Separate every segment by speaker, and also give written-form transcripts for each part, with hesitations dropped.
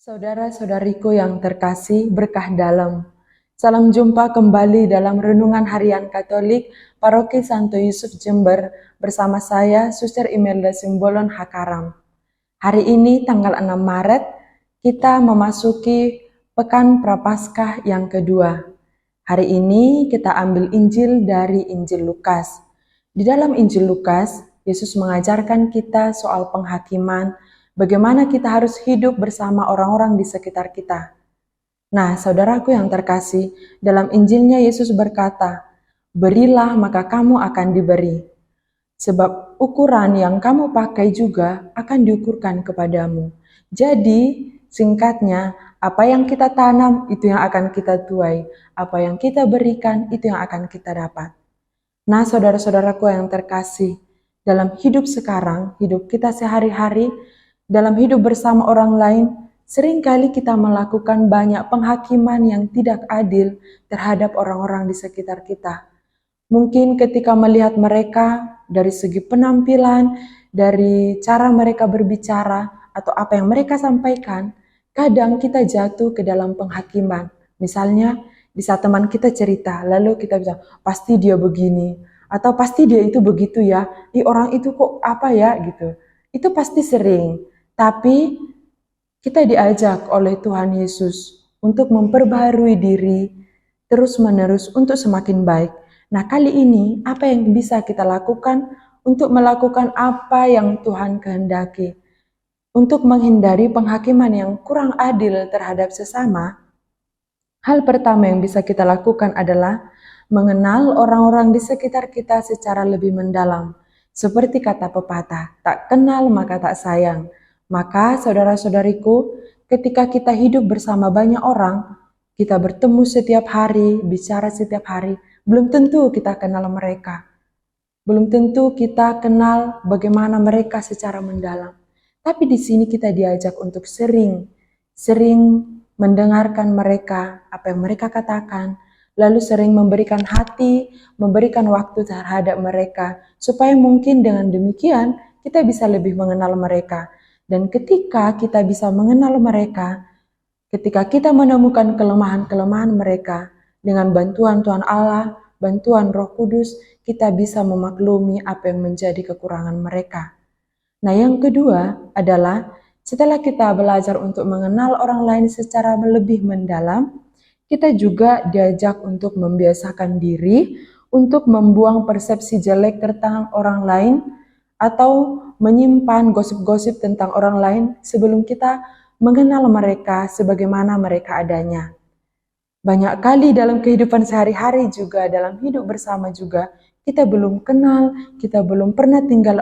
Speaker 1: Saudara-saudariku yang terkasih, berkah dalam. Salam jumpa kembali dalam Renungan Harian Katolik Paroki Santo Yusuf Jember bersama saya, Suster Imelda Simbolon Hakaram. Hari ini tanggal 6 Maret, kita memasuki Pekan Prapaskah yang kedua. Hari ini kita ambil Injil dari Injil Lukas. Di dalam Injil Lukas, Yesus mengajarkan kita soal penghakiman, bagaimana kita harus hidup bersama orang-orang di sekitar kita. Nah, saudaraku yang terkasih, dalam Injilnya Yesus berkata, "Berilah maka kamu akan diberi. Sebab ukuran yang kamu pakai juga akan diukurkan kepadamu." Jadi, singkatnya, apa yang kita tanam itu yang akan kita tuai. Apa yang kita berikan itu yang akan kita dapat. Nah, saudara-saudaraku yang terkasih, dalam hidup sekarang, hidup kita sehari-hari, dalam hidup bersama orang lain, seringkali kita melakukan banyak penghakiman yang tidak adil terhadap orang-orang di sekitar kita. Mungkin ketika melihat mereka dari segi penampilan, dari cara mereka berbicara, atau apa yang mereka sampaikan, kadang kita jatuh ke dalam penghakiman. Misalnya, di saat teman kita cerita, lalu kita bilang, pasti dia begini, atau pasti dia itu begitu ya, orang itu kok apa ya gitu. Itu pasti sering, tapi kita diajak oleh Tuhan Yesus untuk memperbaharui diri terus-menerus untuk semakin baik. Nah, kali ini apa yang bisa kita lakukan untuk melakukan apa yang Tuhan kehendaki? Untuk menghindari penghakiman yang kurang adil terhadap sesama, hal pertama yang bisa kita lakukan adalah mengenal orang-orang di sekitar kita secara lebih mendalam. Seperti kata pepatah, tak kenal maka tak sayang. Maka saudara-saudariku, ketika kita hidup bersama banyak orang, kita bertemu setiap hari, bicara setiap hari, belum tentu kita kenal mereka. Belum tentu kita kenal bagaimana mereka secara mendalam. Tapi di sini kita diajak untuk sering mendengarkan mereka, apa yang mereka katakan, lalu sering memberikan hati, memberikan waktu terhadap mereka, supaya mungkin dengan demikian kita bisa lebih mengenal mereka. Dan ketika kita bisa mengenal mereka, ketika kita menemukan kelemahan-kelemahan mereka, dengan bantuan Tuhan Allah, bantuan Roh Kudus, kita bisa memaklumi apa yang menjadi kekurangan mereka. Nah, yang kedua adalah setelah kita belajar untuk mengenal orang lain secara lebih mendalam, kita juga diajak untuk membiasakan diri untuk membuang persepsi jelek tentang orang lain atau menyimpan gosip-gosip tentang orang lain sebelum kita mengenal mereka sebagaimana mereka adanya. Banyak kali dalam kehidupan sehari-hari juga, dalam hidup bersama juga, kita belum kenal, kita belum pernah tinggal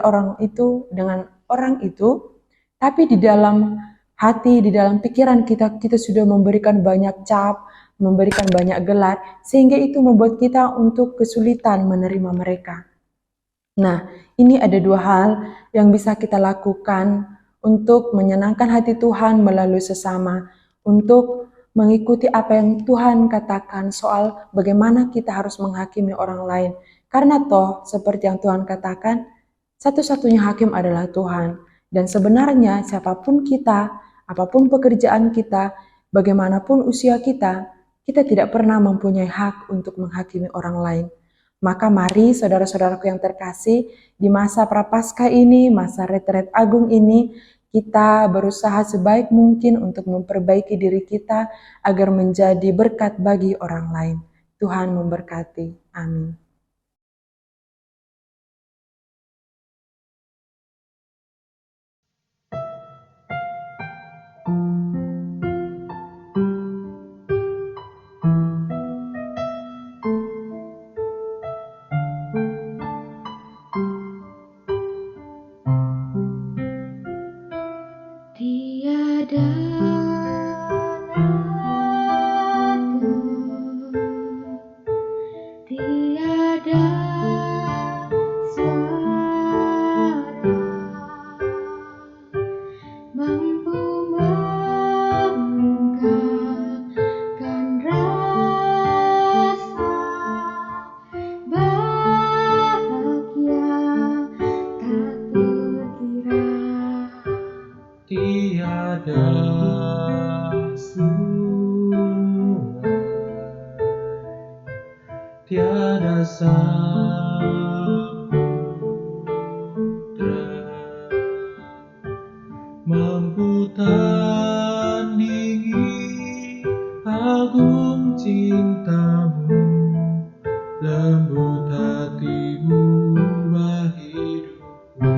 Speaker 1: dengan orang itu, tapi di dalam hati, di dalam pikiran kita sudah memberikan banyak cap, memberikan banyak gelar, sehingga itu membuat kita untuk kesulitan menerima mereka. Nah, ini ada dua hal yang bisa kita lakukan untuk menyenangkan hati Tuhan melalui sesama, untuk mengikuti apa yang Tuhan katakan soal bagaimana kita harus menghakimi orang lain. Karena toh, seperti yang Tuhan katakan, satu-satunya hakim adalah Tuhan. Dan sebenarnya siapapun kita, apapun pekerjaan kita, bagaimanapun usia kita tidak pernah mempunyai hak untuk menghakimi orang lain. Maka mari saudara-saudaraku yang terkasih, di masa Prapaskah ini, masa Retret Agung ini, kita berusaha sebaik mungkin untuk memperbaiki diri kita agar menjadi berkat bagi orang lain. Tuhan memberkati. Amin.
Speaker 2: Tiada nada, tiada suara mampu mengungkapkan rasa bahagia tak terkira.
Speaker 3: Tiada tiada samudra mampu tandingi agung cintamu, lembut hatimu ubah hidupku.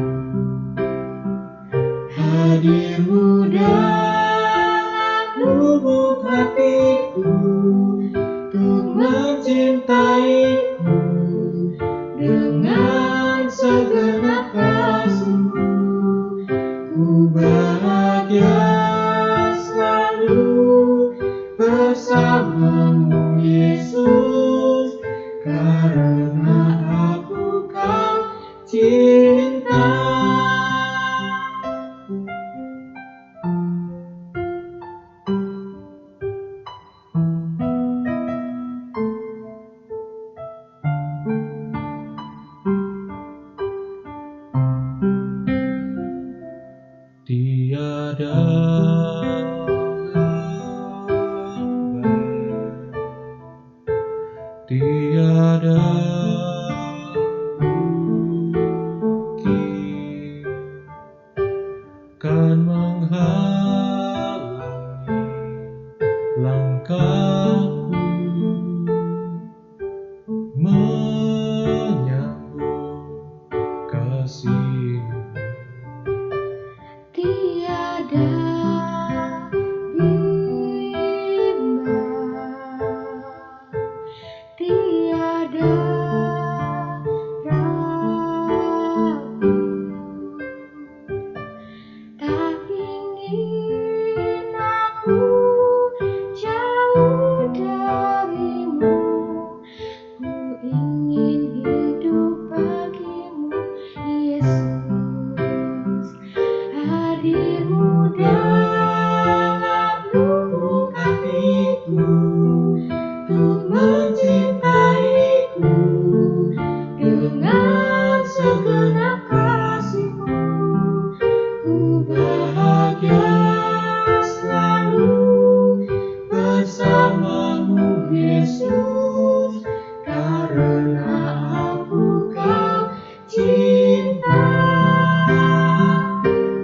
Speaker 3: Hadirmu dalam lubuk hatiku untuk mencintaiku dengan segenap kasihmu. Ku bahagia selalu bersamamu Yesus, karena aku kau cinta. Tiada hamba, tiada bukit kan menghalangi langkahku menyambut kasihmu.
Speaker 2: Tiada bimbang, tiada ragu, tak ingin aku jauh darimu. Ku ingin hidup bagimu, Yesus. Hadirmu dalam lubuk hatiku untuk mencintaiku dengan segenap kasihmu. Ku bahagia selalu bersamamu Yesus, karena aku kau cinta.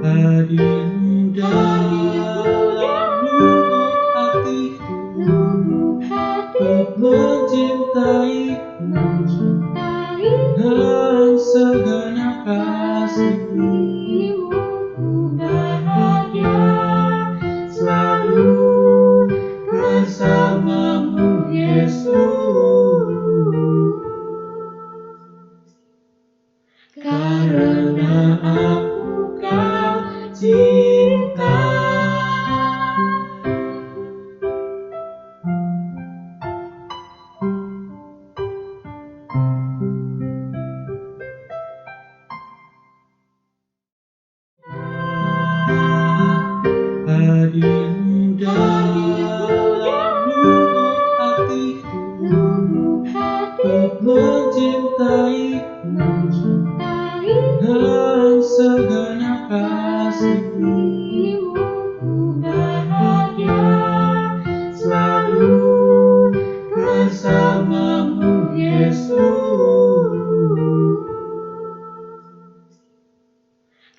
Speaker 2: Hadirmu dalam lubuk hatiku untuk mencintaiku dengan segenap kasihmu. Ku bahagia selalu bersamamu Yesus, karena aku kau cinta. Hadirmu dalam lubuk hatiku untuk mencintaiku dengan segenap kasihmu. Ku bahagia selalu bersamamu Yesus,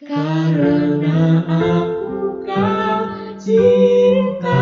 Speaker 2: karena aku kau cinta.